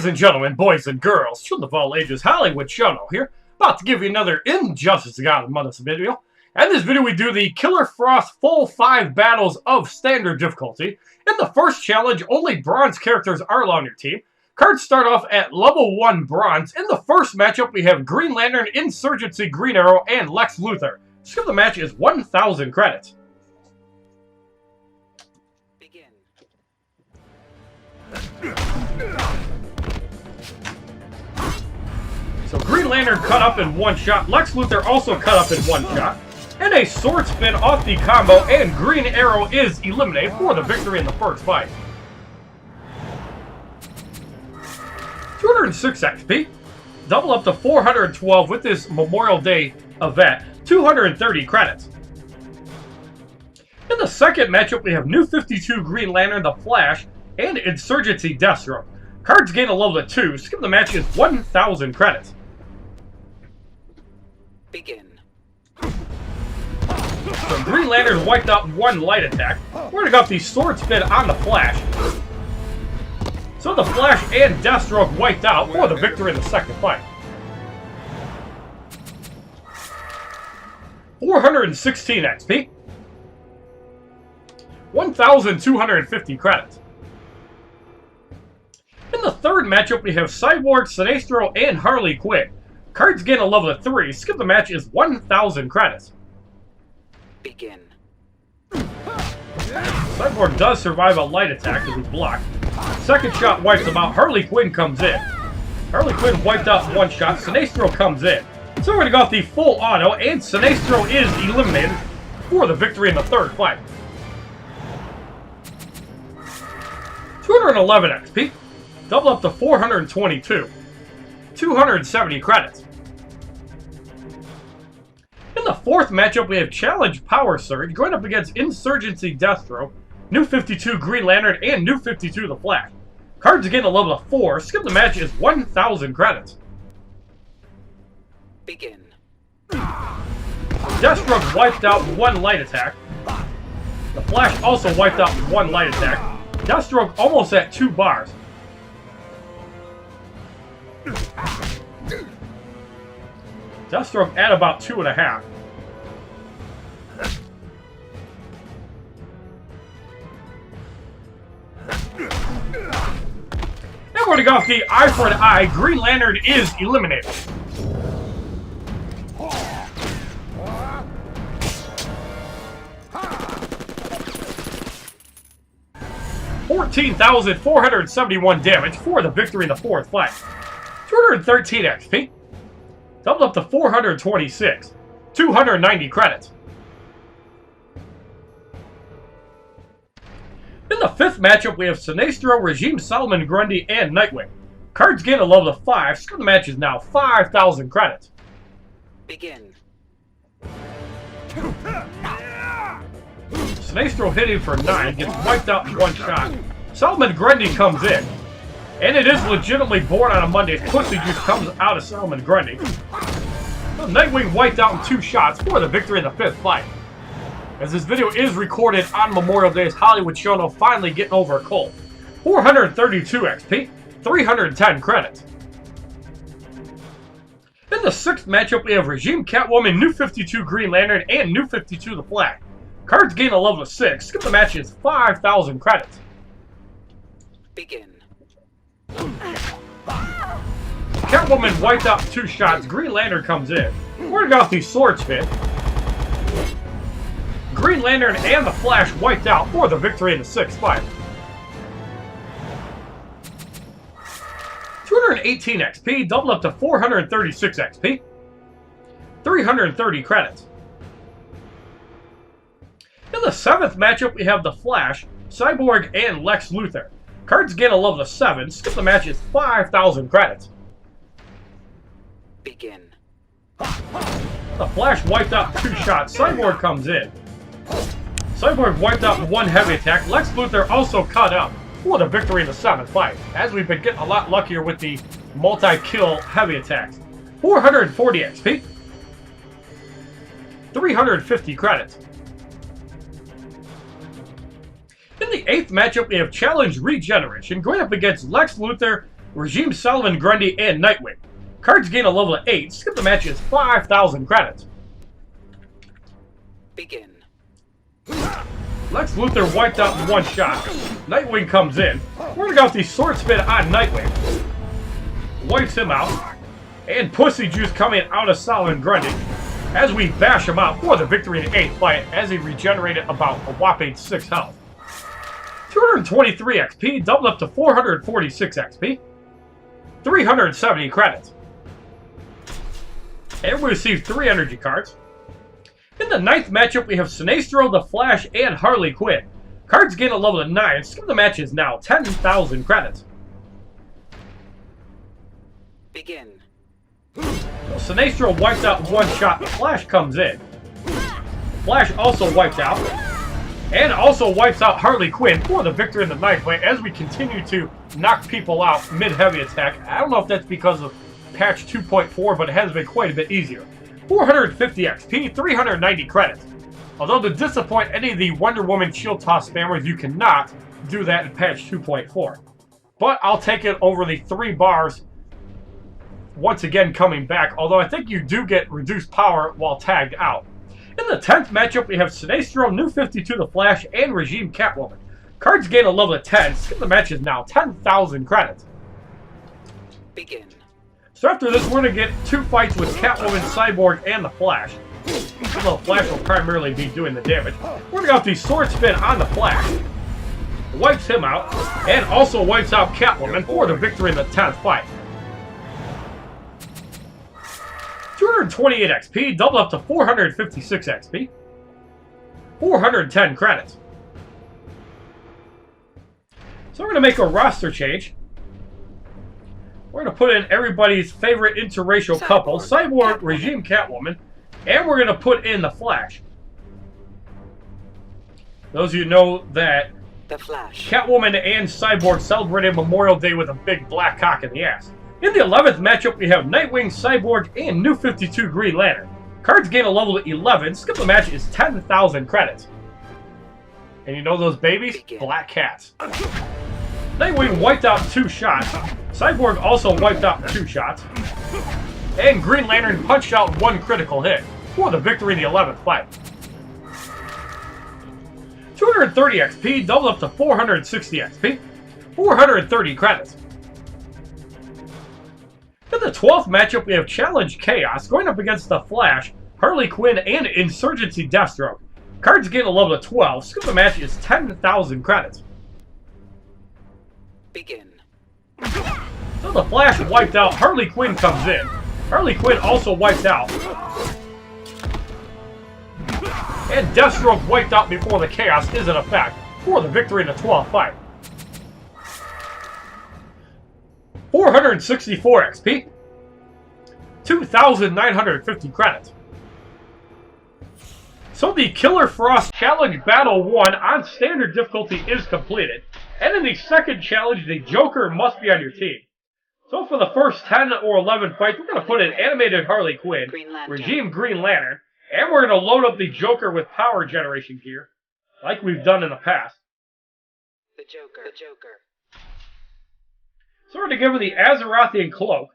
Ladies and gentlemen, boys and girls, children of all ages, HollywoodShono here, about to give you another Injustice God Among video. In this video, we do the Killer Frost full 5 battles of standard difficulty. In the first challenge, only bronze characters are on your team. Cards start off at level 1 bronze. In the first matchup, we have Green Lantern, Insurgency, Green Arrow, and Lex Luthor. Skill of the match is 1,000 credits. Begin. So Green Lantern cut up in one shot, Lex Luthor also cut up in one shot, and a sword spin off the combo, and Green Arrow is eliminated for the victory in the first fight. 206 XP, double up to 412 with this Memorial Day event, 230 credits. In the second matchup, we have New 52 Green Lantern, The Flash, and Insurgency Deathstroke. Cards gain a level of 2, skip the match is 1,000 credits. Begin. So Green Lantern wiped out one light attack. We're gonna go with the sword spin on the Flash. So the Flash and Deathstroke wiped out for the victory in the second fight. 416 XP. 1,250 credits. In the third matchup, we have Cyborg, Sinestro, and Harley Quinn. Cards gain a level of 3. Skip the match is 1,000 credits. Begin. Cyborg does survive a light attack as he's blocked. Second shot wipes him out. Harley Quinn comes in. Harley Quinn wiped out one shot. Sinestro comes in. So we're going to go with the full auto, and Sinestro is eliminated for the victory in the third fight. 211 XP. Double up to 422. 270 credits. In the fourth matchup, we have Challenge Power Surge going up against Insurgency Deathstroke, New 52 Green Lantern, and New 52 The Flash. Cards gain a level of 4. Skip the match is 1,000 credits. Begin. Deathstroke wiped out one light attack. The Flash also wiped out one light attack. Deathstroke almost at 2 bars. Deathstroke at about 2.5. And we're going to go off the eye for an eye. Green Lantern is eliminated. $14,471 damage for the victory in the fourth fight. 213 XP. Doubled up to 426. 290 credits. In the fifth matchup, we have Sinestro, Regime, Solomon Grundy, and Nightwing. Cards gain a level of 5. Score the match is now 5,000 credits. Begin. Sinestro hitting for 9, gets wiped out in one shot. Solomon Grundy comes in. And it is legitimately born on a Monday. Pussy juice comes out of Solomon Grundy. So Nightwing wiped out in 2 shots for the victory in the fifth fight. As this video is recorded on Memorial Day, HollywoodShono finally getting over a cold. 432 XP, 310 credits. In the sixth matchup, we have Regime, Catwoman, New 52 Green Lantern, and New 52 The Flash. Cards gain a level of 6. Skip the match is 5,000 credits. Begin. Catwoman wiped out 2 shots. Green Lantern comes in. We're going to go with the sword spin. Green Lantern and the Flash wiped out for the victory in the sixth fight. 218 XP, doubled up to 436 XP. 330 credits. In the seventh matchup, we have the Flash, Cyborg, and Lex Luthor. Cards gain a level of 7. Skip the match is 5,000 credits. Begin. The Flash wiped out 2 shots. Cyborg comes in. Cyborg wiped out 1 heavy attack. Lex Luthor also cut up for the victory in the 7th fight, as we've been getting a lot luckier with the multi-kill heavy attacks. 440 XP. 350 credits. In the 8th matchup, we have Challenge Regeneration going up against Lex Luthor, Regime, Solomon, Grundy, and Nightwing. Cards gain a level of 8. Skip the match is 5,000 credits. Begin. Lex Luthor wiped out in one shot. Nightwing comes in. We're gonna go with the Sword Spin on Nightwing. Wipes him out. And Pussy Juice coming out of Solomon Grundy as we bash him out for the victory in the 8th fight as he regenerated about a whopping 6 health. 223 XP, doubled up to 446 XP. 370 credits. And we received 3 energy cards. In the 9th matchup, we have Sinestro, the Flash, and Harley Quinn. Cards gain a level of 9. Skip the match is now 10,000 credits. Begin. Sinestro wiped out in one shot. The Flash comes in. Flash also wiped out. And also wipes out Harley Quinn for the victory in the 9th fight as we continue to knock people out mid-heavy attack. I don't know if that's because of patch 2.4, but it has been quite a bit easier. 450 XP, 390 credits. Although to disappoint any of the Wonder Woman shield toss spammers, you cannot do that in patch 2.4. But I'll take it over the 3 bars once again coming back, although I think you do get reduced power while tagged out. In the 10th matchup, we have Sinestro, New 52 the Flash, and Regime Catwoman. Cards gain a level of 10. Skip the match is now 10,000 credits. Begin. So after this, we're going to get 2 fights with Catwoman, Cyborg, and the Flash. Although the Flash will primarily be doing the damage. We're going to go with the Sword Spin on the Flash. Wipes him out, and also wipes out Catwoman for the victory in the 10th fight. 228 XP, double up to 456 XP. 410 credits. So we're going to make a roster change. We're going to put in everybody's favorite interracial couple, Cyborg, Regime Catwoman, and we're going to put in the Flash. Those of you know that The Flash. Catwoman and Cyborg celebrated Memorial Day with a big black cock in the ass. In the 11th matchup, we have Nightwing, Cyborg, and New 52 Green Lantern. Cards gain a level of 11. Skip the match is 10,000 credits. And you know those babies? Black cats. Nightwing wiped out 2 shots. Cyborg also wiped out 2 shots. And Green Lantern punched out 1 critical hit for the victory in the 11th fight. 230 XP, doubled up to 460 XP. 430 credits. In the 12th matchup, we have Challenge Chaos going up against the Flash, Harley Quinn, and Insurgency Deathstroke. Cards gain a level of 12. Skip the match is 10,000 credits. Begin. So the Flash wiped out. Harley Quinn comes in. Harley Quinn also wiped out. And Deathstroke wiped out before the Chaos is in effect for the victory in the 12th fight. 464 XP. 2,950 credits. So the Killer Frost Challenge Battle 1 on standard difficulty is completed. And in the second challenge, the Joker must be on your team. So for the first 10 or 11 fights, we're going to put in animated Harley Quinn, Regime Green Lantern, and we're going to load up the Joker with power generation gear, like we've done in the past. The Joker. The Joker. So we're going to give him the Azerothian Cloak.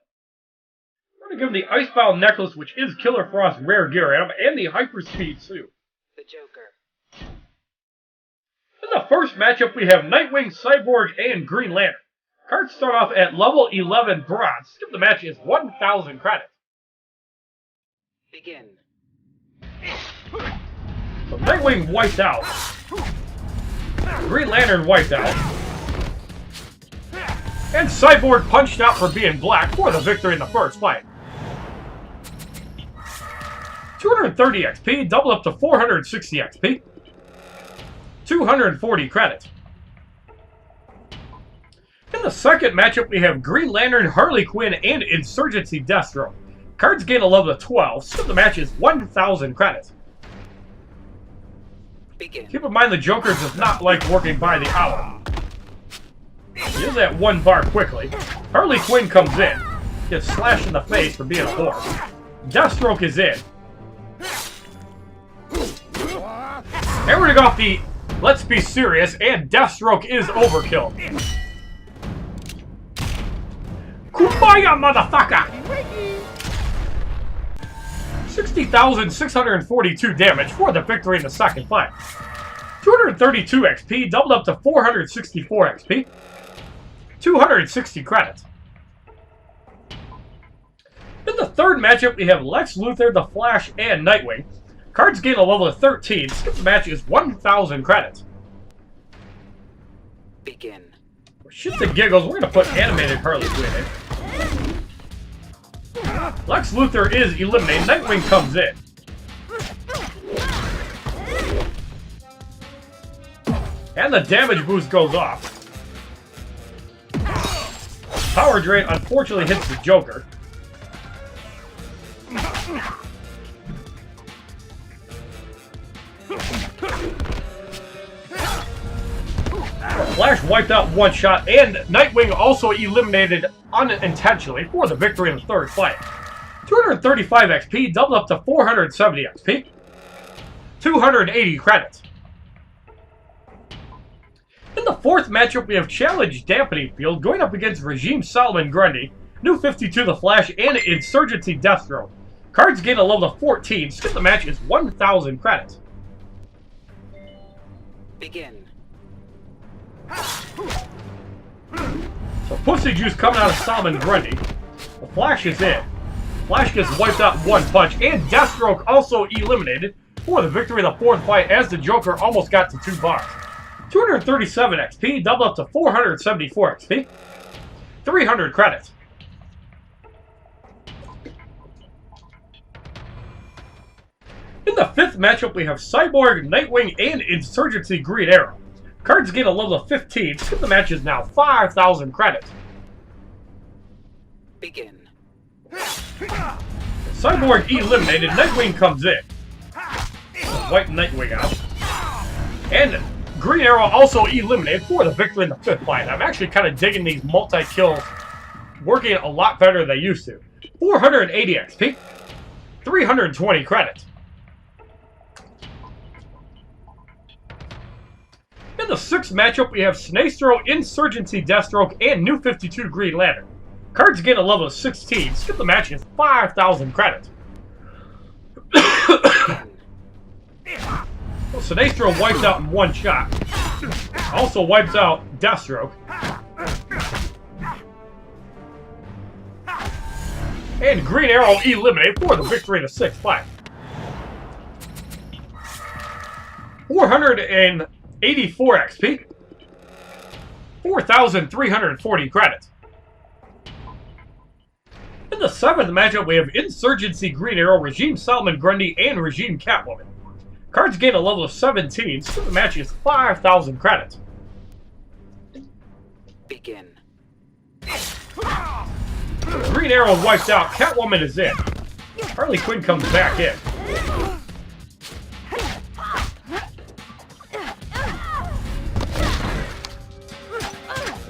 We're going to give him the Icebound Necklace, which is Killer Frost's rare gear item, and the Hyperspeed Suit. The Joker. In the first matchup, we have Nightwing, Cyborg, and Green Lantern. Cards start off at level 11 bronze. Skip the match is 1,000 credits. Begin. So Nightwing wiped out. Green Lantern wiped out. And Cyborg punched out for being black for the victory in the first fight. 230 XP, double up to 460 XP. 240 credits. In the second matchup, we have Green Lantern, Harley Quinn, and Insurgency Deathstroke. Cards gain a level of 12, so the match is 1,000 credits. Begin. Keep in mind the Joker does not like working by the hour. He is at 1 bar quickly. Harley Quinn comes in, gets slashed in the face for being a whore. Deathstroke is in. And we're gonna go off the Let's Be Serious, and Deathstroke is overkill. Fire, motherfucker! 60,642 damage for the victory in the second fight. 232 XP, doubled up to 464 XP. 260 credits. In the third matchup, we have Lex Luthor, the Flash, and Nightwing. Cards gain a level of 13. Skip the match is 1,000 credits. Begin. For shits and giggles, we're going to put animated Harley Quinn in. Lex Luthor is eliminated. Nightwing comes in. And the damage boost goes off. Power Drain unfortunately hits the Joker. Flash wiped out one shot, and Nightwing also eliminated unintentionally for the victory in the third fight. 235 XP, doubled up to 470 XP. 280 credits. In the fourth matchup, we have Challenge Dampening Field going up against Regime Solomon Grundy, New 52 the Flash, and Insurgency Deathstroke. Cards gain a level of 14. Skip the match is 1,000 credits. Begin. So Pussy Juice coming out of Solomon Grundy. The Flash is in. Flash gets wiped out in one punch, and Deathstroke also eliminated for the victory in the fourth fight as the Joker almost got to 2 bars. 237 XP, double up to 474 XP. 300 credits. In the fifth matchup, we have Cyborg, Nightwing, and Insurgency Green Arrow. Cards gain a level of 15. Skip the match is now 5,000 credits. Begin. Cyborg eliminated. Nightwing comes in. Wipe Nightwing out. And Green Arrow also eliminated for the victory in the fifth fight. I'm actually kind of digging these multi-kills working a lot better than they used to. 480 XP. 320 credits. In the sixth matchup, we have Sinestro, Insurgency Deathstroke, and New 52 Green Lantern. Cards gain a level of 16. Skip the match is 5,000 credits. Well, Sinestro wipes out in one shot. Also wipes out Deathstroke. And Green Arrow eliminated for the victory in the sixth fight. 484 XP. 4,340 credits. In the seventh matchup, we have Insurgency Green Arrow, Regime Solomon Grundy, and Regime Catwoman. Cards gain a level of 17, so the match is 5,000 credits. Begin. Green Arrow wiped out, Catwoman is in. Harley Quinn comes back in.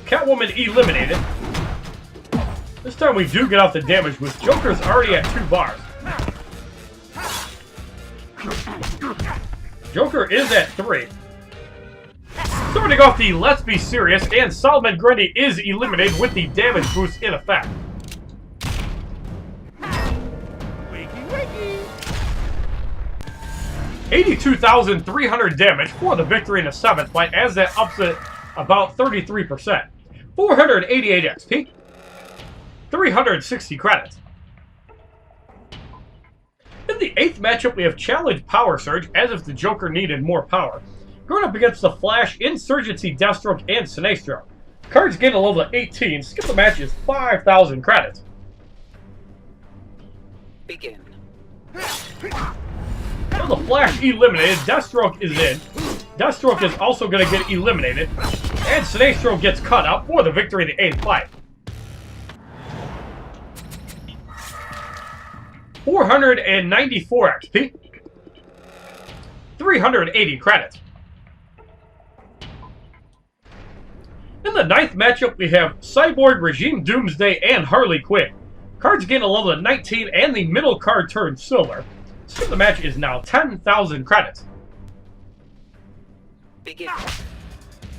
Catwoman eliminated. This time we do get off the damage boost. Joker's already at 2 bars. Joker is at 3. Starting off the Let's Be Serious, and Solomon Grundy is eliminated with the damage boost in effect. 82,300 damage for the victory in the seventh fight, as that ups it about 33%. 488 XP. 360 credits. In the eighth matchup, we have Challenge Power Surge, as if the Joker needed more power. Going up against the Flash, Insurgency, Deathstroke, and Sinestro. Cards gain a level of 18. Skip the match is 5,000 credits. Begin. Well, the Flash eliminated. Deathstroke is in. Deathstroke is also going to get eliminated. And Sinestro gets cut out for the victory in the eighth fight. 494 XP. 380 credits. In the ninth matchup, we have Cyborg, Regime Doomsday, and Harley Quinn. Cards gain a level of 19, and the middle card turns silver. Skip the match is now 10,000 credits. Begin.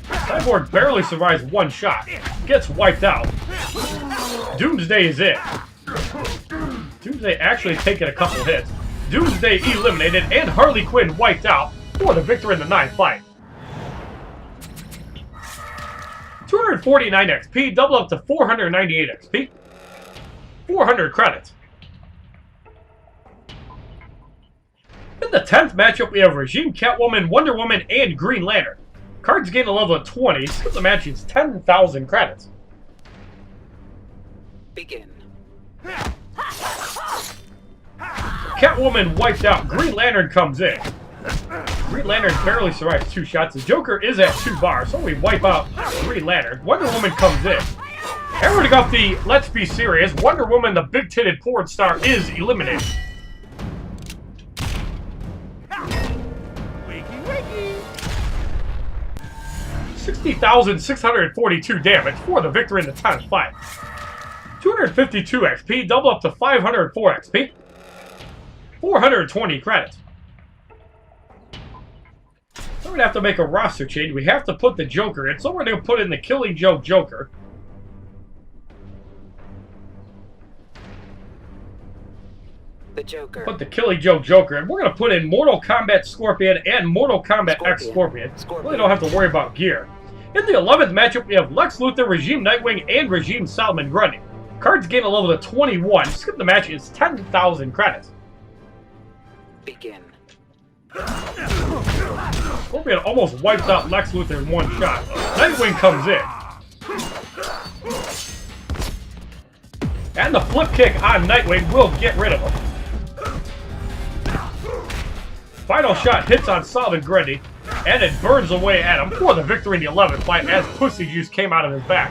Cyborg barely survives one shot. Gets wiped out. Doomsday is in. Doomsday actually taking a couple hits. Doomsday eliminated and Harley Quinn wiped out for the victory in the 9th fight. 249 XP, double up to 498 XP. 400 credits. In the 10th matchup, we have Regime, Catwoman, Wonder Woman, and Green Lantern. Cards gain a level of 20. Skip the match is 10,000 credits. Begin. Catwoman wiped out. Green Lantern comes in. Green Lantern barely survives 2 shots. The Joker is at 2 bars, so we wipe out Green Lantern. Wonder Woman comes in. Everybody got the Let's Be Serious. Wonder Woman, the big-titted porn star, is eliminated. 60,642 damage for the victory in the 10th fight. 252 XP, double up to 504 XP. 420 credits. So we're going to have to make a roster change. We have to put the Joker in, so we're going to put in the Killing Joke Joker. The Joker. Put the Killing Joke Joker in. We're going to put in Mortal Kombat Scorpion and Mortal Kombat X Scorpion. Really don't have to worry about gear. In the 11th matchup, we have Lex Luthor, Regime Nightwing, and Regime Solomon Grundy. Cards gain a level of 21. Skip the match is 10,000 credits. Begin. Scorpion almost wipes out Lex Luthor in one shot. Nightwing comes in. And the flip kick on Nightwing will get rid of him. Final shot hits on Solomon Grundy, and it burns away at him for the victory in the 11th fight as pussy juice came out of his back.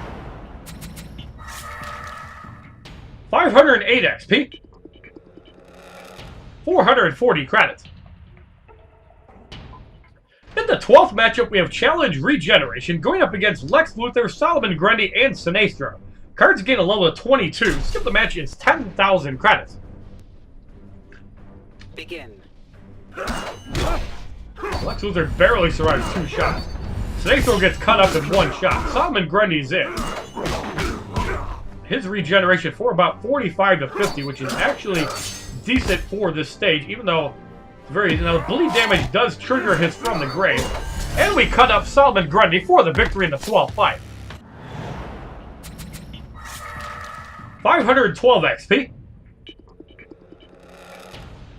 508 XP. 440 credits. In the 12th matchup, we have Challenge Regeneration going up against Lex Luthor, Solomon Grundy, and Sinestro. Cards gain a level of 22. Skip the match is 10,000 credits. Begin. Lex Luthor barely survives 2 shots. Sinestro gets cut up in 1 shot. Solomon Grundy's in. His regeneration for about 45 to 50, which is actually decent for this stage, even though it's very, bleed damage does trigger his From the Grave. And we cut up Solomon Grundy for the victory in the 12th fight. 512 XP.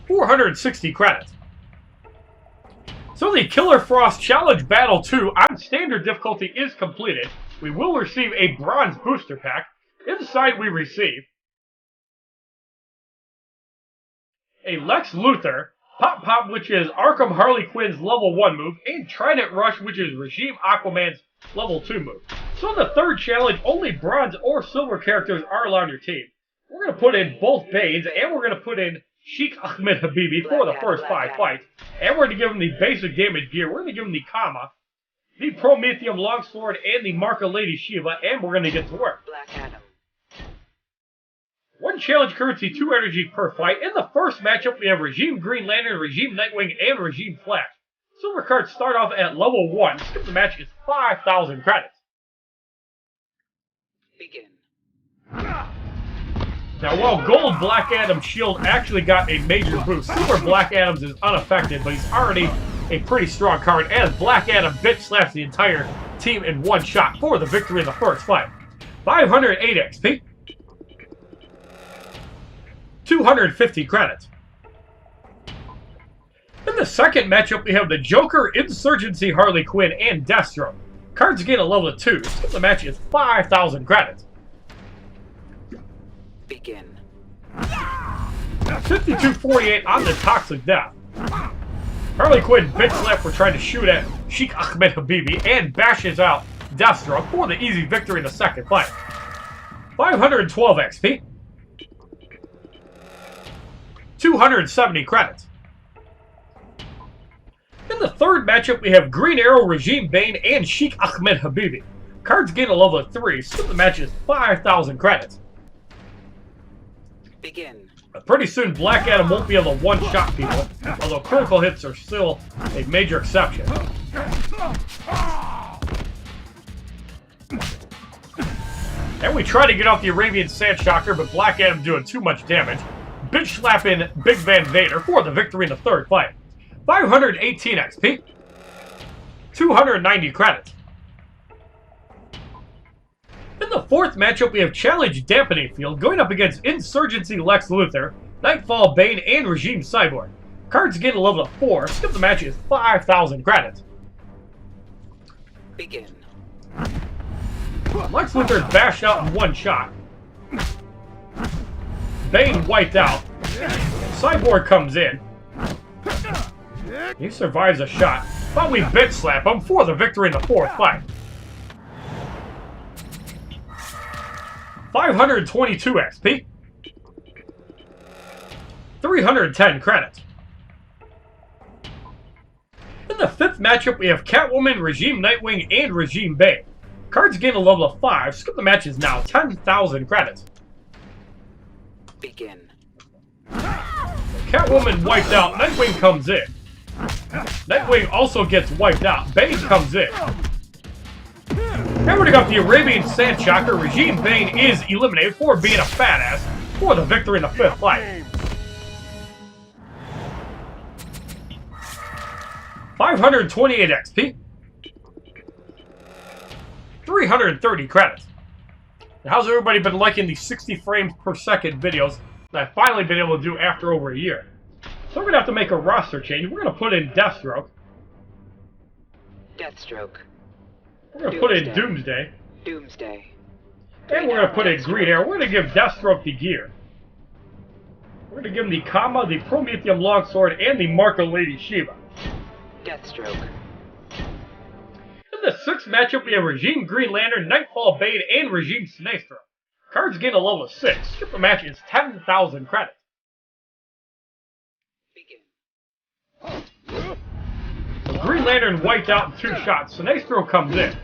460 credits. So the Killer Frost Challenge Battle 2 on standard difficulty is completed. We will receive a bronze booster pack. Inside we receive a Lex Luthor, Pop Pop, which is Arkham Harley Quinn's level 1 move, and Trident Rush, which is Regime Aquaman's level 2 move. So in the 3rd challenge, only bronze or silver characters are allowed on your team. We're going to put in both Banes, and we're going to put in Sheikh Ahmed Habibi for the first 5 fights. And we're going to give him the basic damage gear. We're going to give him the Kama, the Prometheum Longsword, and the Marka Lady Shiva, and we're going to get to work. Black Adam. 1 challenge currency, 2 energy per fight. In the first matchup, we have Regime Green Lantern, Regime Nightwing, and Regime Flash. Silver cards start off at level 1. Skip the match is 5,000 credits. Begin. Now, while Gold Black Adam's shield actually got a major boost, Silver Black Adam's is unaffected, but he's already a pretty strong card, as Black Adam bitch slaps the entire team in 1 shot for the victory in the first fight. 508 XP. 250 credits. In the second matchup, we have the Joker, Insurgency Harley Quinn, and Deathstroke. Cards gain a level of 2. Skip the match is 5,000 credits. Begin. 52-48 on the Toxic Death. Harley Quinn bitch slap for trying to shoot at Sheikh Ahmed Habibi and bashes out Deathstroke for the easy victory in the second fight. 512 XP. 270 credits. In the third matchup, we have Green Arrow, Regime Bane, and Sheikh Ahmed Habibi. Cards gain a level of 3, so the match is 5,000 credits. Begin. Pretty soon, Black Adam won't be able to one-shot people, although critical hits are still a major exception. And we try to get off the Arabian Sand Shocker, but Black Adam doing too much damage. Bitch slapping Big Van Vader for the victory in the third fight. 518 XP. 290 credits. In the fourth matchup, we have Challenge Dampening Field going up against Insurgency Lex Luthor, Nightfall Bane, and Regime Cyborg. Cards gain a level of 4. Skip the match is 5,000 credits. Begin. Lex Luthor bashed out in one shot. Bane wiped out. Cyborg comes in. He survives a shot, but we bitch slap him for the victory in the fourth fight. 522 XP. 310 credits. In the fifth matchup, we have Catwoman, Regime Nightwing, and Regime Bane. Cards gain a level of 5. Skip the match is now 10,000 credits. Begin. Catwoman wiped out. Nightwing comes in. Nightwing also gets wiped out. Bane comes in. And we got the Arabian Sand Shocker. Regime Bane is eliminated for being a fat ass for the victory in the fifth fight. 528 XP. 330 credits. And how's everybody been liking the 60 frames per second videos that I've finally been able to do after over a year? So we're going to have to make a roster change. We're going to put in Deathstroke. Deathstroke. We're going to put in Doomsday. Doomsday. And we're going to put in Green Arrow. We're going to give Deathstroke the gear. We're going to give him the Kama, the Prometheum Longsword, and the Marco Lady Shiva. Deathstroke. In the sixth matchup, we have Regime Green Lantern, Nightfall Bane, and Regime Sinestro. Cards gain a level of 6. Skip the match is 10,000 credits. Begin. So Green Lantern wiped out in 2 shots. Sinestro comes in.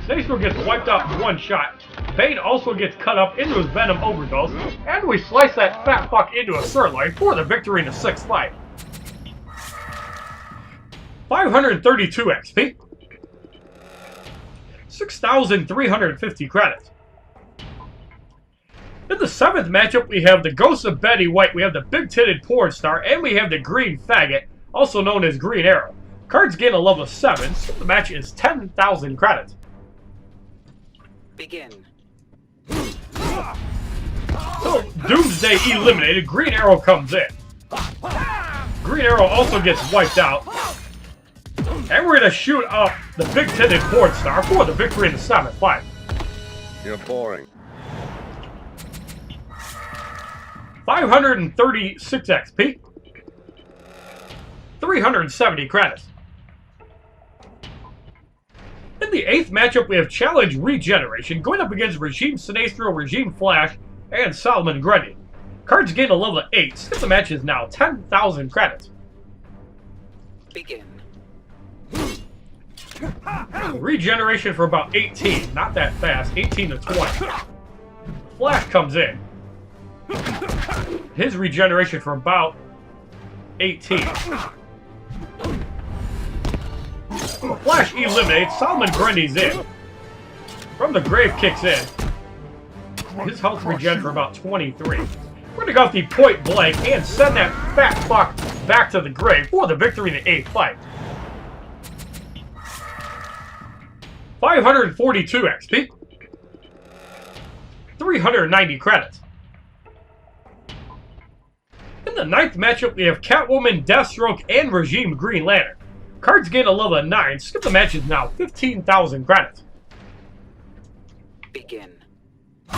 Sinestro gets wiped out in 1 shot. Bane also gets cut up into his Venom overdose. And we slice that fat fuck into a sirloin for the victory in the 6th fight. 532 XP. 6,350 credits. In the 7th matchup, we have the Ghost of Betty White, we have the Big-Titted Porn Star, and we have the Green Faggot, also known as Green Arrow. Cards gain a level of 7, so the match is 10,000 credits. Begin. So, Doomsday eliminated, Green Arrow comes in. Green Arrow also gets wiped out. And we're going to shoot up the Big-Titted Porn Star for the victory in the 7th fight. You're boring. 536 XP. 370 credits. In the 8th matchup, we have Challenge Regeneration going up against Regime Sinestro, Regime Flash, and Solomon Grundy. Cards gain a level of 8. Skip the match is now 10,000 credits. Begin. Regeneration for about 18. Not that fast. 18 to 20. Flash comes in. His regeneration for about 18. Flash eliminates. Solomon Grundy's in. From the grave kicks in. His health regen for about 23. We're gonna go with the point blank and send that fat fuck back to the grave for the victory in the 8th fight. 542 XP. 390 credits. In the 9th matchup, we have Catwoman, Deathstroke, and Regime Green Lantern. Cards gain a level of 9. Skip the match is now 15,000 credits. Begin. So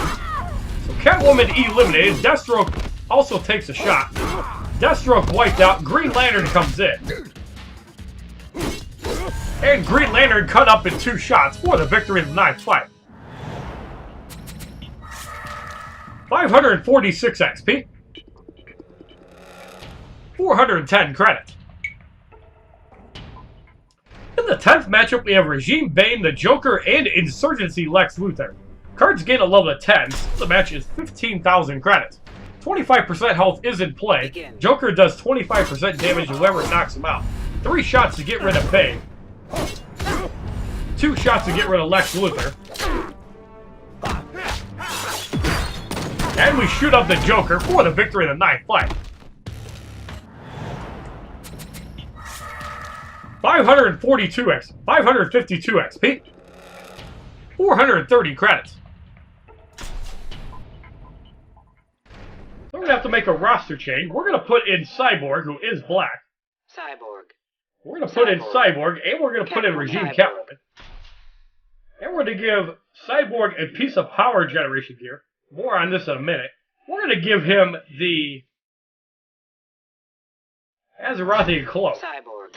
Catwoman eliminated. Deathstroke also takes a shot. Deathstroke wiped out. Green Lantern comes in. And Green Lantern cut up in 2 shots for the victory in the 9th fight. 546 XP. 410 credits. In the 10th matchup, we have Regime Bane, the Joker, and Insurgency Lex Luthor. Cards gain a level of 10. The match is 15,000 credits. 25% health is in play. Joker does 25% damage to whoever knocks him out. 3 shots to get rid of Bane. 2 shots to get rid of Lex Luthor. And we shoot up the Joker for the victory in the 9th fight. 552 XP. 430 credits. We're going to have to make a roster change. We're going to put in Cyborg, who is black. Cyborg. We're going to put in Cyborg, and we're going to put in Regime Catwoman. And we're going to give Cyborg a piece of power generation gear. More on this in a minute. We're going to give him the Azerothian Cloak. Cyborg.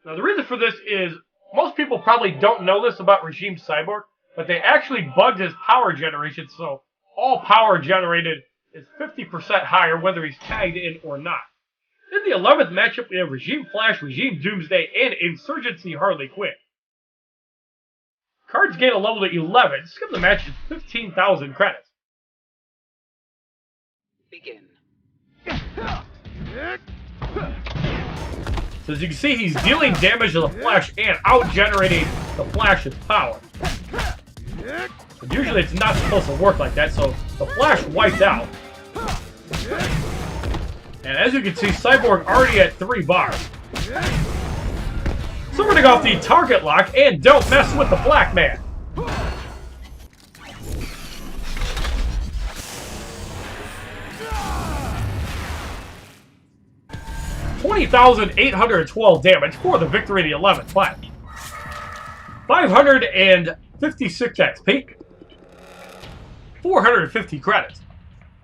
Now, the reason for this is most people probably don't know this about Regime Cyborg, but they actually bugged his power generation, so all power generated is 50% higher whether he's tagged in or not. In the 11th matchup, we have Regime Flash, Regime Doomsday, and Insurgency Harley Quinn. Cards gain a level to 11. Skip the match is 15,000 credits. Begin. So as you can see, he's dealing damage to the Flash and out-generating the Flash's power. But usually it's not supposed to work like that, so the Flash wiped out. And as you can see, Cyborg already at 3 bars. So we're going to go off the target lock and don't mess with the black man. $20,812 damage for the victory in the 11th fight. 556 XP. 450 credits.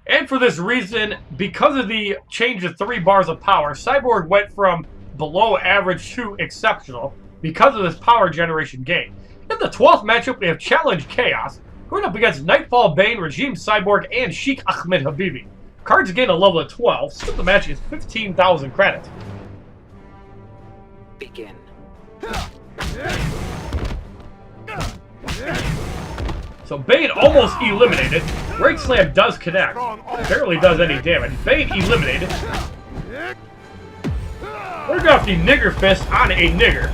And for this reason, because of the change of 3 bars of power, Cyborg went from below average to exceptional because of this power generation gain. In the 12th matchup, we have Challenge Chaos, going up against Nightfall Bane, Regime Cyborg, and Sheikh Ahmed Habibi. Cards gain a level of 12, so the match is 15,000 credits. Begin. So Bane almost eliminated. Great Slam does connect. Barely does any damage. Bane eliminated. We're going off the Nigger Fist on a Nigger.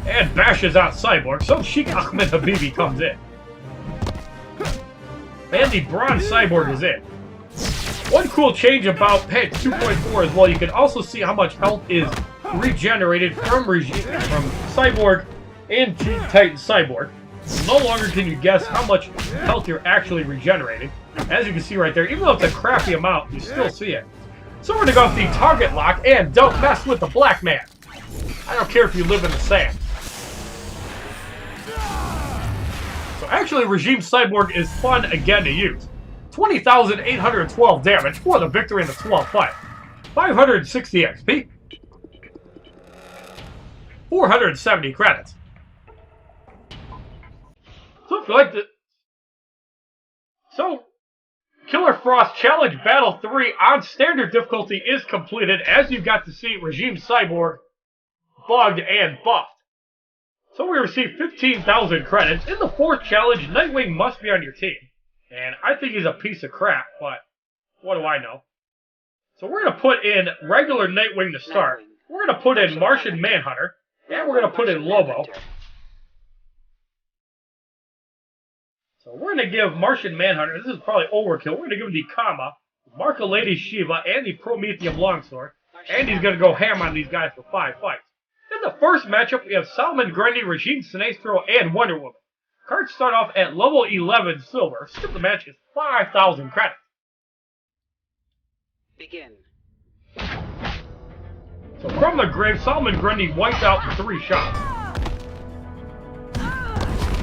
And bashes out Cyborg, so Sheikh Ahmed Habibi comes in. And the Bronze Cyborg is in. One cool change about Pet 2.4 as well, you can also see how much health is regenerated from Cyborg and Teen Titan Cyborg. No longer can you guess how much health you're actually regenerating. As you can see right there, even though it's a crappy amount, you still see it. So we're going to go with the target lock and don't mess with the black man. I don't care if you live in the sand. So actually, Regime Cyborg is fun again to use. 20,812 damage for the victory in the 12th fight. 560 XP. 470 credits. So if you like this... So, Killer Frost Challenge Battle 3 on standard difficulty is completed, as you got to see Regime Cyborg bugged and buffed. So we received 15,000 credits. In the 4th challenge, Nightwing must be on your team. And I think he's a piece of crap, but what do I know? So we're going to put in regular Nightwing to start. We're going to put in Martian Manhunter. And we're going to put in Lobo. So we're going to give Martian Manhunter, this is probably overkill, we're going to give him the Kama, Marka Lady Shiva, and the Prometheum Longsword. And he's going to go ham on these guys for 5 fights. In the first matchup, we have Solomon Grundy, Regine Sinestro, and Wonder Woman. Cards start off at level 11 silver. Skip the match is 5,000 credits. Begin. So from the grave, Solomon Grundy wiped out in 3 shots.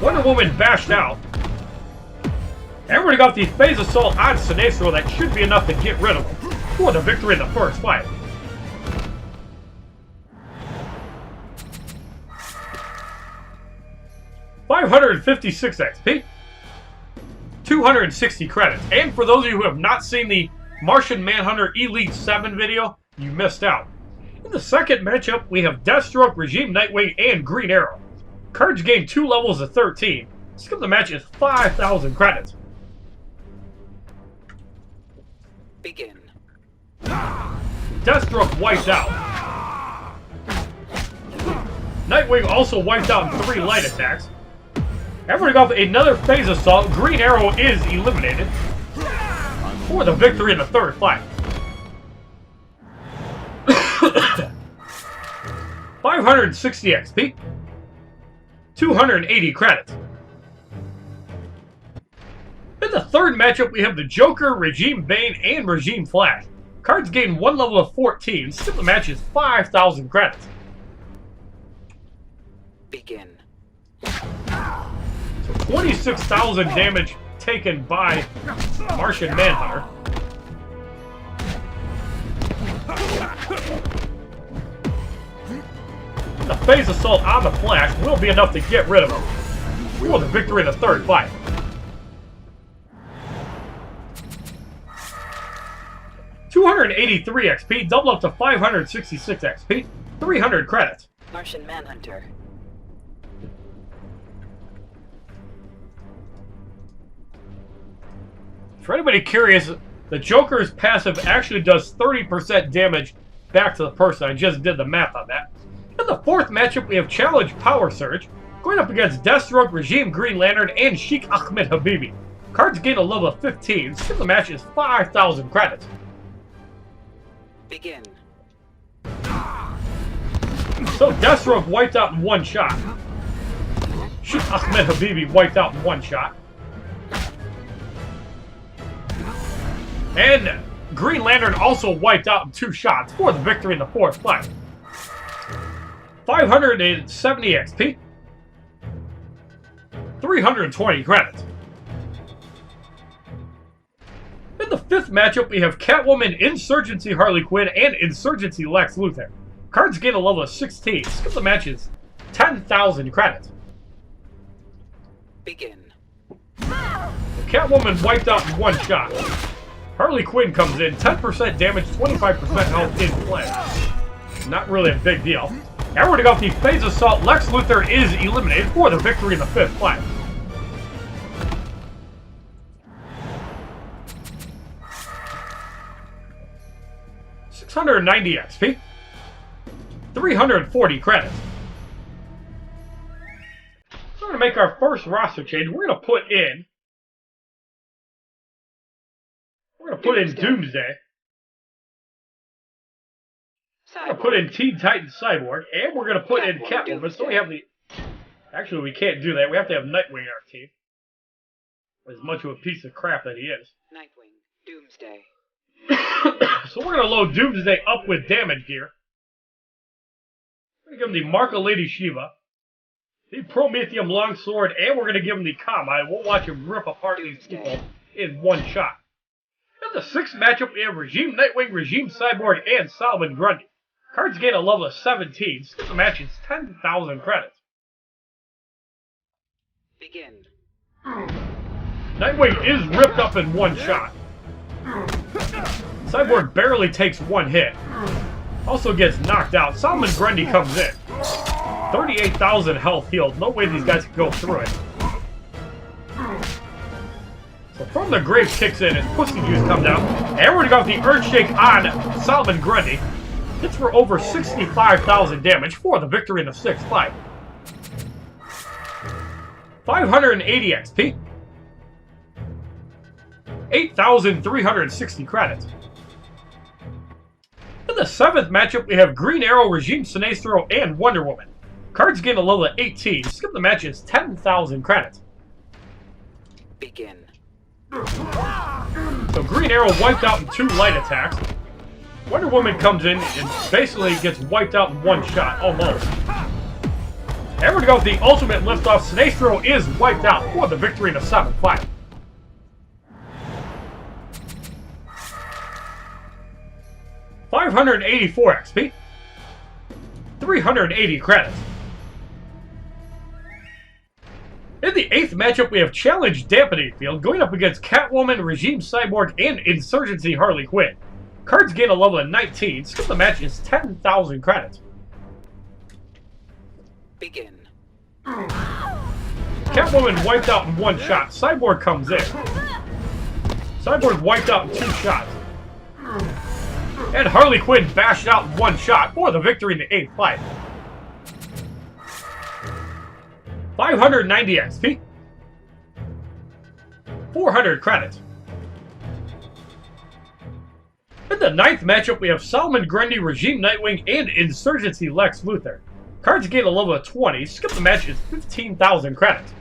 Wonder Woman bashed out. And we're going to go with the Phase Assault on Sinestro. That should be enough to get rid of him for the victory in the first fight. $556 XP, 260 credits. And for those of you who have not seen the Martian Manhunter Elite 7 video, you missed out. In the second matchup, we have Deathstroke, Regime Nightwing, and Green Arrow. Cards gain 2 levels of 13. Skip the match is 5,000 credits. Begin. Deathstroke wiped out. Nightwing also wiped out in 3 light attacks. And we're going to go with another Phase Assault. Green Arrow is eliminated. for the victory in the third fight. 560 XP. 280 credits. In the third matchup, we have the Joker, Regime Bane, and Regime Flash. Cards gain 1 level of 14. Skip the match is 5,000 credits. Begin. So 26,000 damage taken by Martian Manhunter. The phase assault on the Flash will be enough to get rid of him. We want the victory in the third fight. $283 XP, double up to 566 XP, 300 credits. Martian Manhunter. For anybody curious, the Joker's passive actually does 30% damage back to the person. I just did the math on that. In the fourth matchup, we have Challenge Power Surge, going up against Deathstroke, Regime Green Lantern, and Sheikh Ahmed Habibi. Cards gain a level of 15. Skip the match is 5,000 credits. Begin. So Deathstroke wiped out in one shot. Sheikh Ahmed Habibi wiped out in one shot. And Green Lantern also wiped out in 2 shots for the victory in the fourth fight. 570 XP. 320 credits. In the fifth matchup, we have Catwoman, Insurgency Harley Quinn, and Insurgency Lex Luthor. Cards gain a level of 16. Skip the matches 10,000 credits. Begin. Catwoman wiped out in one shot. Harley Quinn comes in, 10% damage, 25% health in play. Not really a big deal. And we're going to go with the phase assault. Lex Luthor is eliminated for the victory in the fifth fight. $690 XP. 340 credits. So we're going to make our first roster change. We're going to put in Doomsday. We're going to put in Teen Titans Cyborg, and we're going to put in Catwoman. So we have the... Actually, we can't do that. We have to have Nightwing in our team. As much of a piece of crap that he is. Nightwing. Doomsday. So we're going to load Doomsday up with damage gear. We're going to give him the Mark of Lady Shiva, the Prometheum Longsword, and we're going to give him the Combine. We'll watch him rip apart these people in one shot. In the sixth matchup, we have Regime Nightwing, Regime Cyborg, and Solomon Grundy. Cards gain a level of 17. Skip the match is 10,000 credits. Begin. Nightwing is ripped up in one shot. Cyborg barely takes one hit. Also gets knocked out. Solomon Grundy comes in. 38,000 health healed. No way these guys can go through it. So From the Grave kicks in as Pussy Juice comes out. And we're going to go with the Earthshake on Solomon Grundy. Hits for over 65,000 damage for the victory in the sixth fight. 580 XP. 8,360 credits. In the seventh matchup, we have Green Arrow, Regime Sinestro, and Wonder Woman. Cards gain a level of 18. Skip the match is 10,000 credits. Begin. So Green Arrow wiped out in 2 light attacks. Wonder Woman comes in and basically gets wiped out in one shot, almost. And we're going to go with the ultimate liftoff. Sinestro is wiped out for the victory in the seventh fight. $584 XP. 380 credits. In the eighth matchup, we have Challenge Dampening Field going up against Catwoman, Regime Cyborg, and Insurgency Harley Quinn. Cards gain a level of 19. Skip the match is 10,000 credits. Begin. Catwoman wiped out in one shot. Cyborg comes in. Cyborg wiped out in 2 shots. And Harley Quinn bashed out in one shot for the victory in the eighth fight. 590 XP. 400 credits. ninth matchup, we have Solomon Grundy, Regime Nightwing, and Insurgency Lex Luthor. Cards gain a level of 20. Skip the match is 15,000 credits.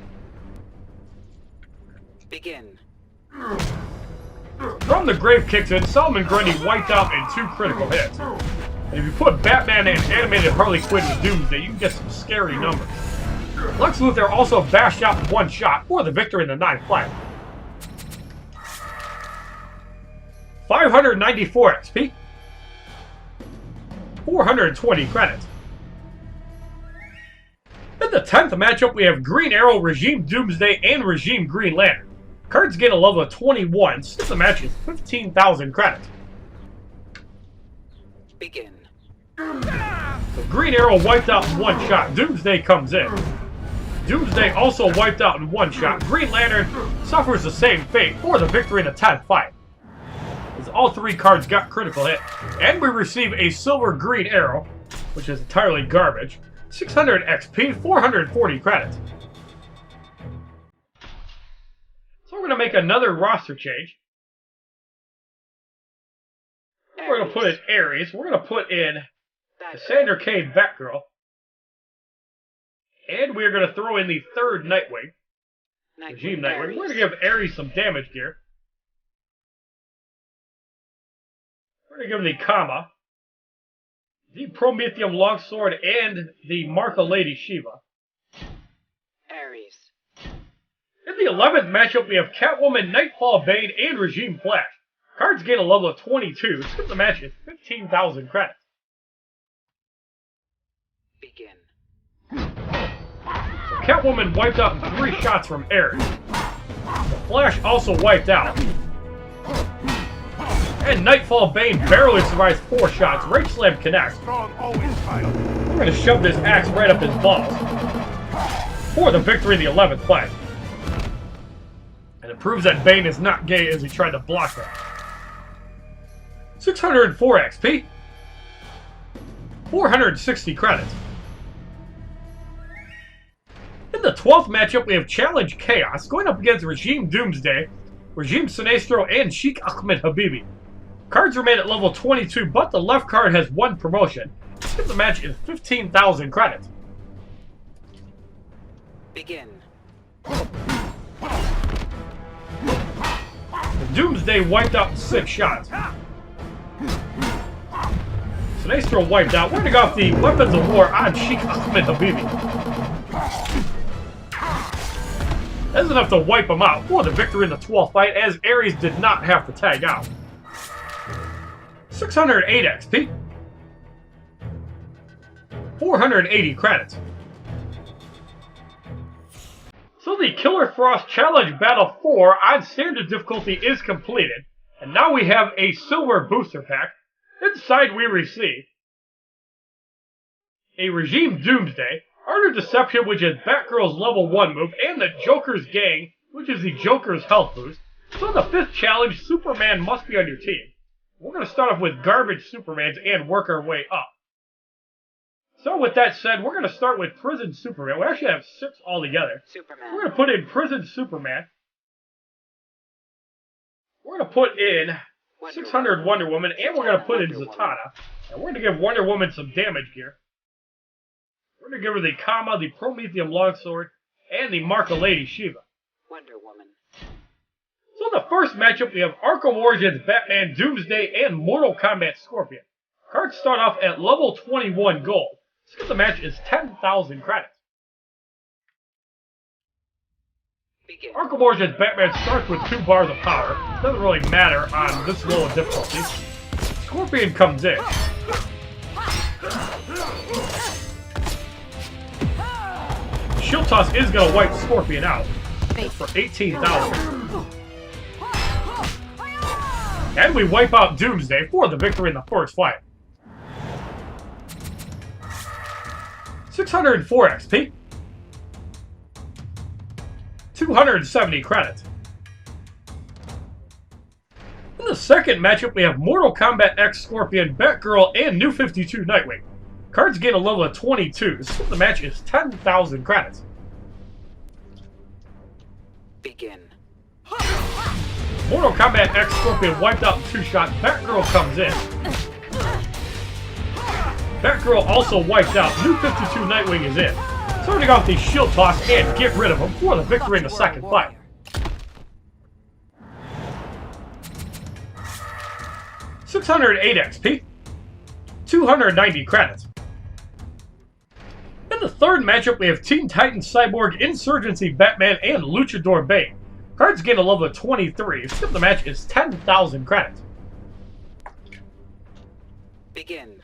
Begin. From the Grave kicks in, Solomon Grundy wiped out in 2 critical hits. And if you put Batman and animated Harley Quinn with Doomsday, you can get some scary numbers. Lex Luthor also bashed out in 1 shot for the victory in the 9th fight. 594 XP. 420 credits. In the 10th matchup, we have Green Arrow, Regime Doomsday, and Regime Green Lantern. Cards gain a level of 21. Skip the match is 15,000 credits. Begin. So Green Arrow wiped out in 1 shot. Doomsday comes in. Doomsday also wiped out in 1 shot. Green Lantern suffers the same fate for the victory in the 10th fight. As all 3 cards got critical hit. And we receive a Silver Green Arrow, which is entirely garbage. 600 XP, 440 credits. So we're going to make another roster change. We're going to put in Ares. We're going to put in Cassandra Cain Batgirl. And we're going to throw in the 3rd Nightwing. Regime Nightwing. We're going to give Ares some damage gear. We're going to give him the Kama, the Prometheum Longsword, and the Martha Lady Shiva. Ares. In the 11th matchup, we have Catwoman, Nightfall Bane, and Regime Flash. Cards gain a level of 22. Skip the match is 15,000 credits. Begin. So Catwoman wiped out in 3 shots from Ares. The Flash also wiped out. And Nightfall Bane barely survives 4 shots. Rage Slam connects. We're going to shove this axe right up his balls for the victory in the 11th fight. And it proves that Bane is not gay as he tried to block that. 604 XP. 460 credits. In the 12th matchup, we have Challenge Chaos going up against Regime Doomsday, Regime Sinestro, and Sheikh Ahmed Habibi. Cards remain at level 22, but the left card has 1 promotion. Skip the match is 15,000 credits. Begin. Doomsday wiped out in 6 shots. Sinestro wiped out. We're going to go off the Weapons of War on Sheikh Ahmed Habibi. That's enough to wipe him out for the victory in the 12th fight, as Ares did not have to tag out. 608 XP. 480 credits. So the Killer Frost Challenge Battle 4 on standard difficulty is completed, and now we have a silver booster pack. Inside we receive a Regime Doomsday, Art of Deception, which is Batgirl's level 1 move, and the Joker's Gang, which is the Joker's health boost. So in the 5th challenge, Superman must be on your team. We're going to start off with garbage Supermans and work our way up. So with that said, we're going to start with Prison Superman. We actually have 6 altogether. Superman. We're going to put in Prison Superman. We're going to put in 600 Wonder Woman, and we're going to put in Zatanna. And we're going to give Wonder Woman some damage gear. We're going to give her the Kama, the Prometheum Longsword, and the Martha Lady Shiva. Wonder Woman. So in the first matchup, we have Arkham Origins, Batman, Doomsday, and Mortal Kombat Scorpion. Cards start off at level 21 gold. Skip the match is 10,000 credits. Begin. Arkham Origins Batman starts with 2 bars of power. Doesn't really matter on this low of difficulty. Scorpion comes in. Shield Toss is going to wipe Scorpion out for 18,000. And we wipe out Doomsday for the victory in the first fight. 604 XP. 270 credits. In the second matchup, we have Mortal Kombat X Scorpion, Batgirl, and New 52 Nightwing. Cards gain a level of 22. So the match is 10,000 credits. Begin. Mortal Kombat X Scorpion wiped out in 2 shots. Batgirl comes in. Batgirl also wiped out. New 52 Nightwing is in. Starting off the shield toss and get rid of him for the victory in the second fight. $608 XP. 290 credits. In the third matchup, we have Teen Titans, Cyborg, Insurgency, Batman, and Luchador Bane. Cards gain a level of 23. Skip the match is 10,000 credits. Begin.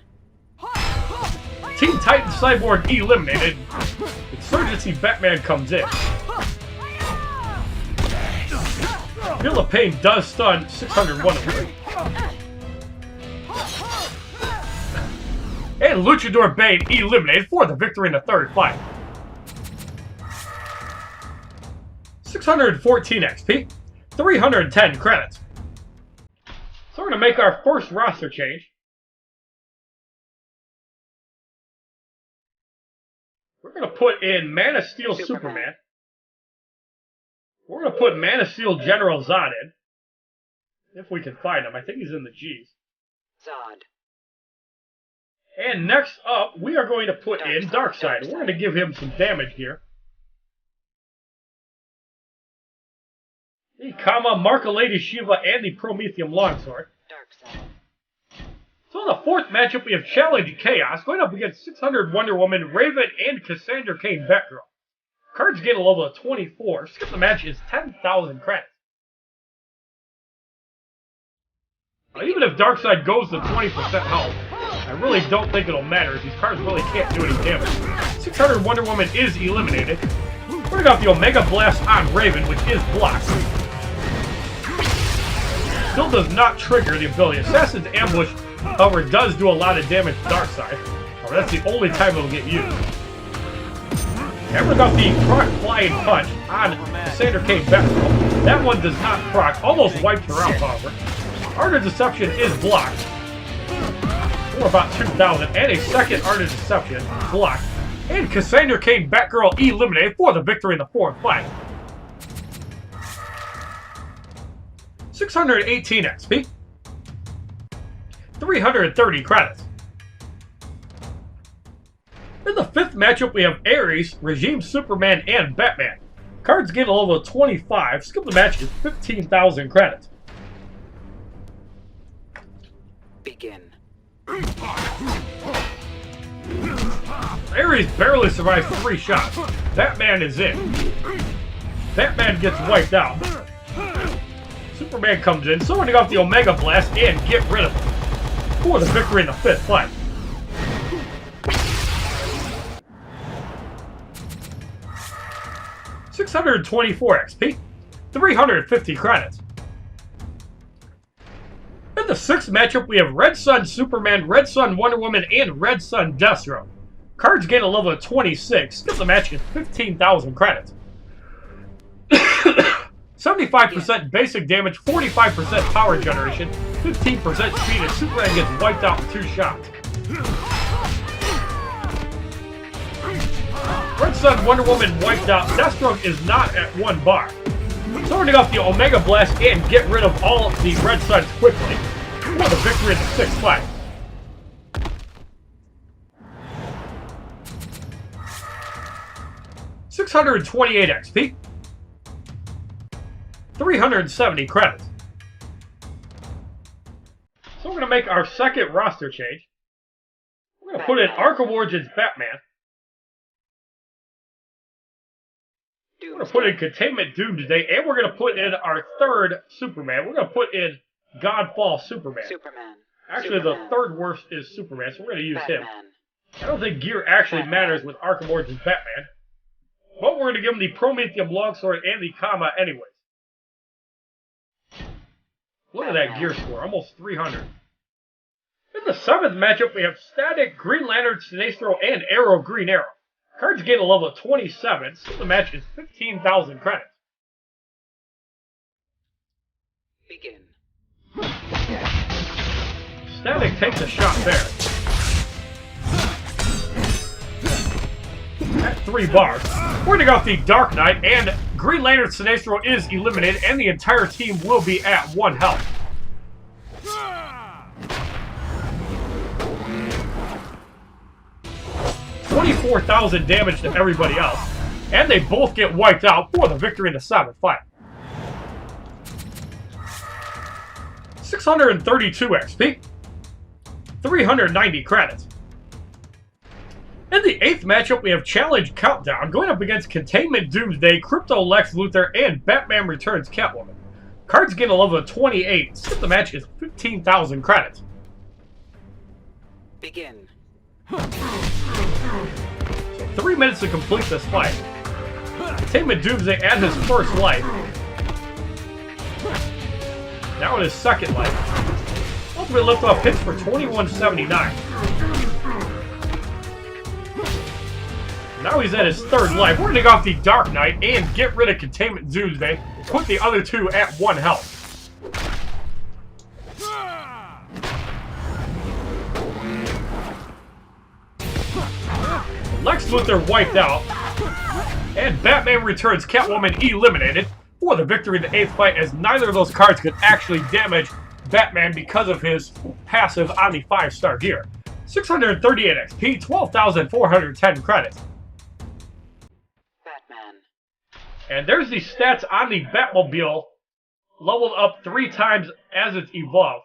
Teen Titans, Cyborg eliminated. Insurgency, Batman comes in. Feel of Pain does stun 601 of them. And Luchador Bane eliminated for the victory in the third fight. 614 XP, 310 credits. So we're going to make our first roster change. We're going to put in Man of Steel Superman. We're going to put Man of Steel General Zod in. If we can find him. I think he's in the G's. Zod. And next up, we are going to put in Darkseid. We're going to give him some damage here. The Marka Lady Shiva and the Prometheum Longsword. Darkseid. So in the fourth matchup, we have Challenge Chaos going up against 600 Wonder Woman, Raven, and Cassandra Cain Batgirl. Cards gain a level of 24. Skip the match is 10,000 credits. Now, even if Darkseid goes to 20% health, I really don't think it'll matter, as these cards really can't do any damage. 600 Wonder Woman is eliminated. We're got the Omega Blast on Raven, which is blocked. Still does not trigger the ability. Assassin's Ambush, however, does do a lot of damage to Darkseid. However, that's the only time it'll get used. And we got the proc Flying Punch on Cassandra Cain Batgirl. That one does not proc, almost wiped her out, however. Art of Deception is blocked. For about 2,000, and a second Art of Deception blocked. And Cassandra Cain Batgirl eliminated for the victory in the fourth fight. 618 XP. 330 credits. In the fifth matchup, we have Ares, Regime Superman, and Batman. Cards gain a level of 25. Skip the match is 15,000 credits. Begin. Ares barely survives 3 shots. Batman is in. Batman gets wiped out. Superman comes in, so we're going to go off the Omega Blast and get rid of him for the victory in the fifth fight. $624 XP, 350 credits. In the sixth matchup, we have Red Sun Superman, Red Sun Wonder Woman, and Red Sun Deathstroke. Cards gain a level of 26. Skip the match is 15,000 credits. 75% basic damage, 45% power generation, 15% speed, and Superman gets wiped out in 2 shots. Red Sun Wonder Woman wiped out. Deathstroke is not at 1 bar. So we're going to go off the Omega Blast and get rid of all of the Red Suns quickly for the victory in the sixth fight. $628 XP. 370 credits. So we're going to make our second roster change. We're going to put in Arkham Origins Batman. We're going to put in Containment Doomsday, and we're going to put in our third Superman. We're going to put in Godfall Superman. Actually, the third worst is Superman, so we're going to use him. I don't think gear actually matters with Arkham Origins Batman. But we're going to give him the Prometheum Longsword and the Comma anyways. Look at that gear score, almost 300. In the seventh matchup, we have Static, Green Lantern, Sinestro, and Arrow Green Arrow. Cards gain a level of 27, so the match is 15,000 credits. Begin. Static takes a shot there. At 3 bars. We're going to go with the Dark Knight and Green Lantern Sinestro is eliminated, and the entire team will be at 1 health. $24,000 damage to everybody else, and they both get wiped out for the victory in the 7th fight. 632 XP, 390 credits. In the 8th matchup, we have Challenge Countdown going up against Containment Doomsday, Crypto Lex Luthor, and Batman Returns Catwoman. Cards get a level of 28. Skip the match is 15,000 credits. Begin. 3 minutes to complete this fight. Containment Doomsday at his first life. Now in his second life. Ultimate Liftoff hits for 2179. Now he's at his third life. We're going to go off the Dark Knight and get rid of Containment Doomsday. Put the other two at 1 health. Lex Luthor wiped out. And Batman Returns Catwoman eliminated for the victory in the 8th fight, as neither of those cards could actually damage Batman because of his passive on the 5-star gear. 638 XP, 12,410 credits. And there's the stats on the Batmobile, leveled up 3 times as it's evolved.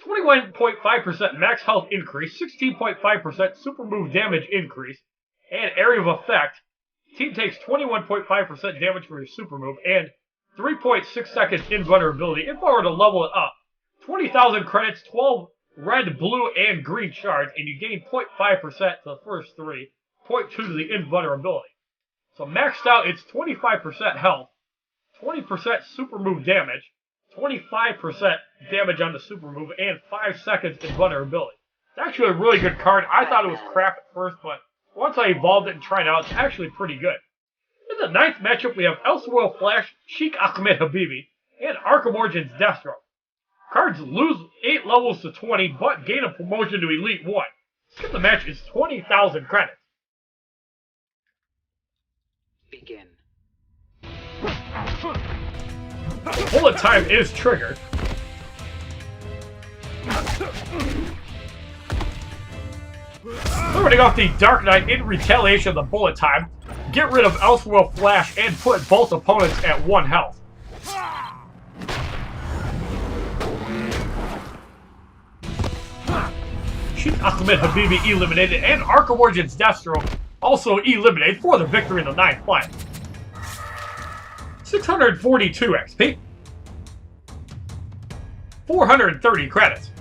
21.5% max health increase, 16.5% super move damage increase, and area of effect. Team takes 21.5% damage for your super move, and 3.6 seconds invulnerability. If I were to level it up, 20,000 credits, 12 red, blue, and green shards, and you gain 0.5% to the first 3, 0.2 to the invulnerability. So maxed out, it's 25% health, 20% super move damage, 25% damage on the super move, and 5 seconds invulnerability. It's actually a really good card. I thought it was crap at first, but once I evolved it and tried it out, it's actually pretty good. In the 9th matchup, we have Elseworld Flash, Sheikh Ahmed Habibi, and Arkham Origins Deathstroke. Cards lose 8 levels to 20, but gain a promotion to Elite 1. Skip the match is 20,000 credits. Begin. Bullet time is triggered. Starting off the Dark Knight in retaliation of the bullet time. Get rid of Elseworld Flash and put both opponents at 1 health. Sheikh Ahmed Habibi eliminated, and Arkham Origins Deathstroke also eliminated for the victory in the 9th fight. 642 XP. 430 credits.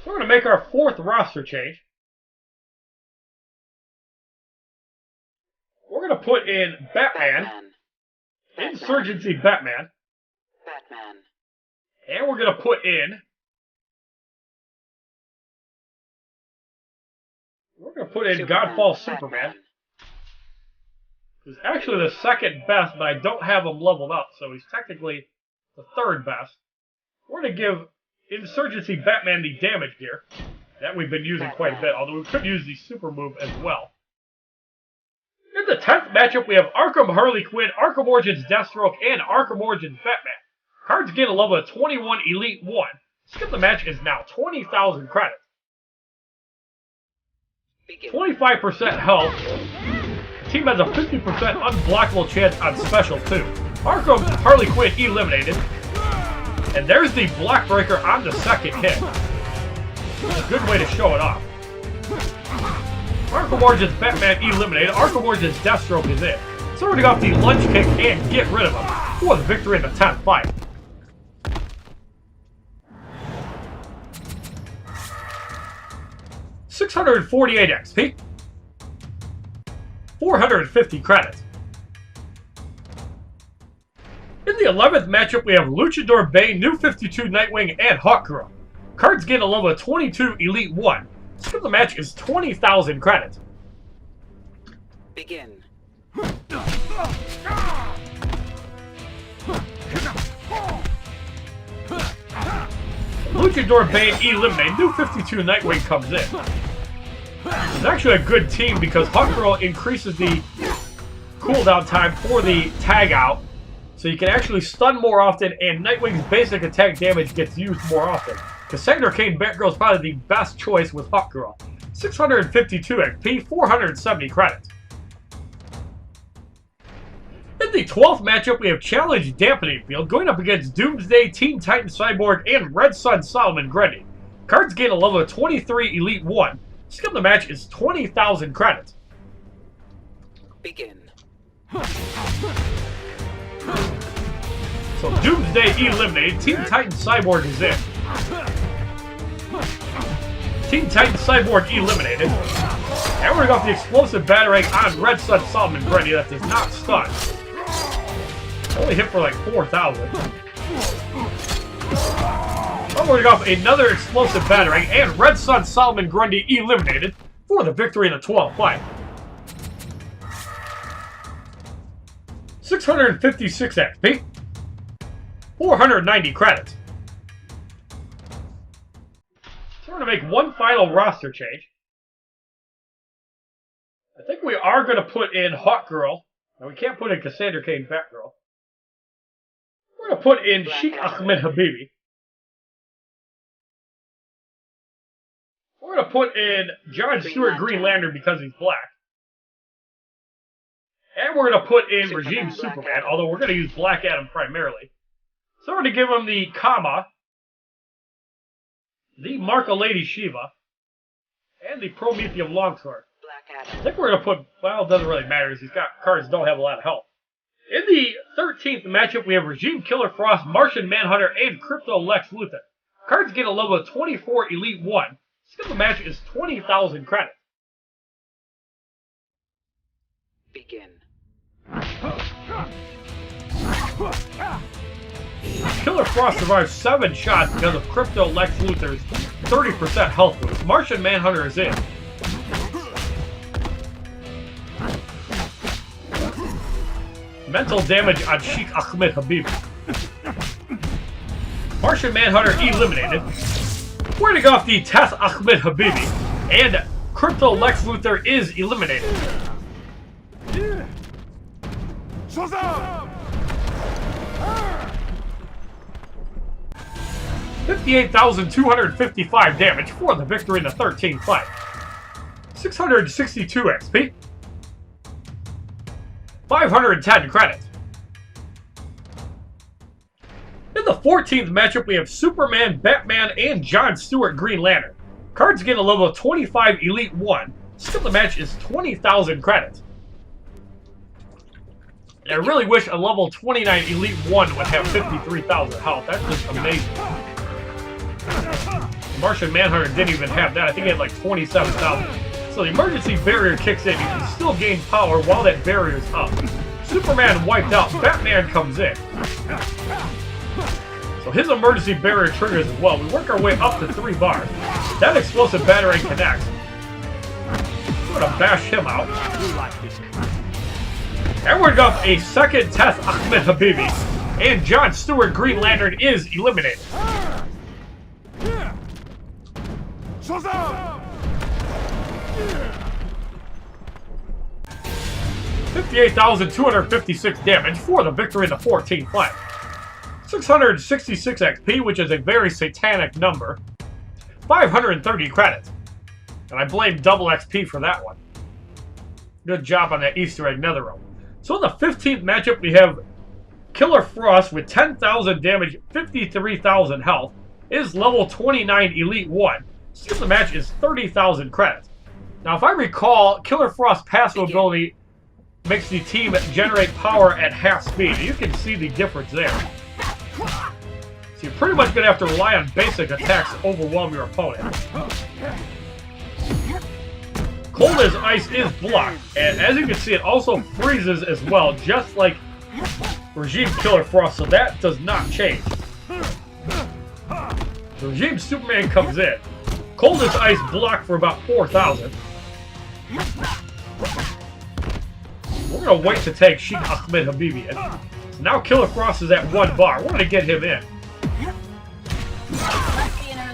We're going to make our 4th roster change. We're going to put in Batman. Insurgency Batman. And we're going to put in... Godfall Superman. He's actually the 2nd best, but I don't have him leveled up, so he's technically the 3rd best. We're going to give Insurgency Batman the damage gear that we've been using quite a bit, although we could use the super move as well. In the 10th matchup, we have Arkham Harley Quinn, Arkham Origins Deathstroke, and Arkham Origins Batman. Cards gain a level of 21 Elite 1. Skip the match is now 20,000 credits. 25% health. The team has a 50% unblockable chance on special too. Arkham Harley Quinn eliminated. And there's the block breaker on the 2nd hit. It's a good way to show it off. Arkham Origins Batman eliminated. Arkham Origins Deathstroke is in. So we're going to go off the lunge kick and get rid of him for the victory in the 10th fight. $648 XP. 450 credits. In the 11th matchup, we have Luchador Bay, New 52 Nightwing, and Hawkgirl. Cards get a level of 22 Elite 1. Skip the match is 20,000 credits. Begin. Luchador Bane eliminated. New 52 Nightwing comes in. It's actually a good team because Hawkgirl increases the cooldown time for the tag out, so you can actually stun more often, and Nightwing's basic attack damage gets used more often. Cassandra Cain Batgirl is probably the best choice with Hawkgirl. 652 XP, 470 credits. In the 12th matchup, we have Challenge Dampening Field going up against Doomsday, Teen Titan Cyborg, and Red Sun Solomon Grundy. Cards gain a level of 23 Elite 1. Skill of the match is 20,000 credits. Begin. So Doomsday eliminated. Teen Titan Cyborg is in. Teen Titan Cyborg eliminated. And we're going to go with the explosive battering on Red Sun Solomon Grundy that does not stun. Only hit for like 4,000. But we're going to go with another explosive battering, and Red Sun Solomon Grundy eliminated for the victory in the 12th fight. 656 XP. 490 credits. So we're going to make one final roster change. I think we are going to put in Hawkgirl. Now we can't put in Cassandra Cain Batgirl. We're going to put in Sheikh Ahmed Habibi. We're going to put in John Stewart Green Lantern because he's black. And we're going to put in Regime Superman, although we're going to use Black Adam primarily. So we're going to give him the Kama, the Marka Lady Shiva, and the Prometheum Longsword. I think we're going to put, well, it doesn't really matter because these cards don't have a lot of health. In the 13th matchup, we have Regime Killer Frost, Martian Manhunter, and Crypto Lex Luthor. Cards get a level of 24 Elite 1. Skill of the match is 20,000 credits. Begin. Killer Frost survives 7 shots because of Crypto Lex Luthor's 30% health boost. Martian Manhunter is in. Mental damage on Sheikh Ahmed Habibi. Martian Manhunter eliminated. We're going to go off the Tess Ahmed Habibi, and Crypto Lex Luthor is eliminated. 58,255 damage for the victory in the 13th fight. 662 XP. 510 credits. In the 14th matchup, we have Superman, Batman, and John Stewart Green Lantern. Cards get a level of 25 Elite 1. Skill of the match is 20,000 credits. I really wish a level 29 Elite 1 would have 53,000 health. That's just amazing. Martian Manhunter didn't even have that. I think he had like 27,000. So the emergency barrier kicks in. You can still gain power while that barrier is up. Superman wiped out. Batman comes in. So his emergency barrier triggers as well. We work our way up to 3 bars. That explosive battering connects. We're going to bash him out. And we're going to go a second Tess Ahmed Habibi. And John Stewart Green Lantern is eliminated. 58,256 damage for the victory in the 14th fight. 666 XP, which is a very satanic number. 530 credits. And I blame double XP for that one. Good job on that Easter egg netherrealm. So in the 15th matchup, we have Killer Frost with 10,000 damage, 53,000 health. Is level 29 Elite 1. Skill of the match is 30,000 credits. Now, if I recall, Killer Frost's passive ability makes the team generate power at half speed. You can see the difference there. So you're pretty much going to have to rely on basic attacks to overwhelm your opponent. Cold as Ice is blocked, and as you can see, it also freezes as well, just like Regime Killer Frost, so that does not change. Regime Superman comes in. Cold as Ice blocked for about 4,000. We're going to wait to take Sheikh Ahmed Habibi in. So now Killer Frost is at 1 bar. We're going to get him in.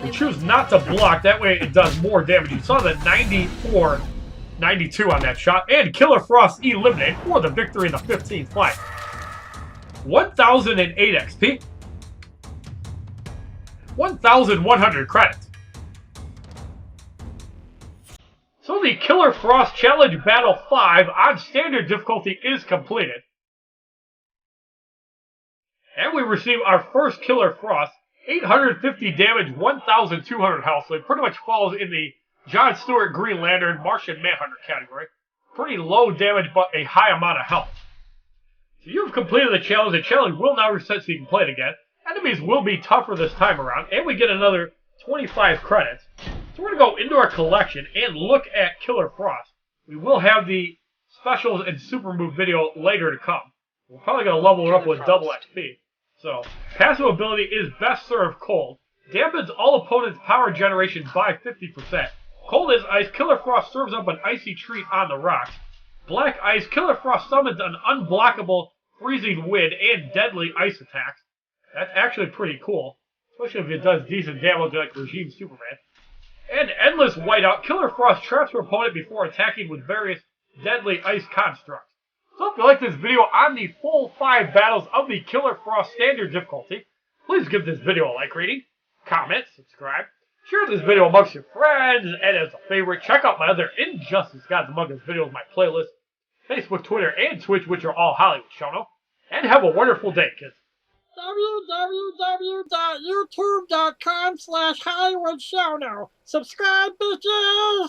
We choose not to block, that way it does more damage. You saw the 94 92 on that shot, and Killer Frost eliminated for the victory in the 15th fight. 1,008 XP. 1,100 credits. So the Killer Frost Challenge Battle 5 on standard difficulty is completed. And we receive our first Killer Frost, 850 damage, 1,200 health, so it pretty much falls in the John Stewart Green Lantern Martian Manhunter category. Pretty low damage, but a high amount of health. So you've completed the challenge. The challenge will now reset so you can play it again. Enemies will be tougher this time around, and we get another 25 credits. So we're going to go into our collection and look at Killer Frost. We will have the specials and super move video later to come. We're probably going to level it up with double XP. So, passive ability is Best Served Cold. Dampens all opponents' power generation by 50%. Cold as ice, Killer Frost serves up an icy treat on the rocks. Black ice, Killer Frost summons an unblockable freezing wind and deadly ice attacks. That's actually pretty cool, especially if it does decent damage like Regime Superman. And Endless Whiteout, Killer Frost traps her opponent before attacking with various deadly ice constructs. So if you like this video on the full 5 battles of the Killer Frost standard difficulty, please give this video a like rating, comment, subscribe, share this video amongst your friends, and as a favorite, check out my other Injustice Gods Among Us videos, my playlist, Facebook, Twitter, and Twitch, which are all HollywoodShono. And have a wonderful day, kids. www.youtube.com/HollywoodShono. Subscribe, bitches!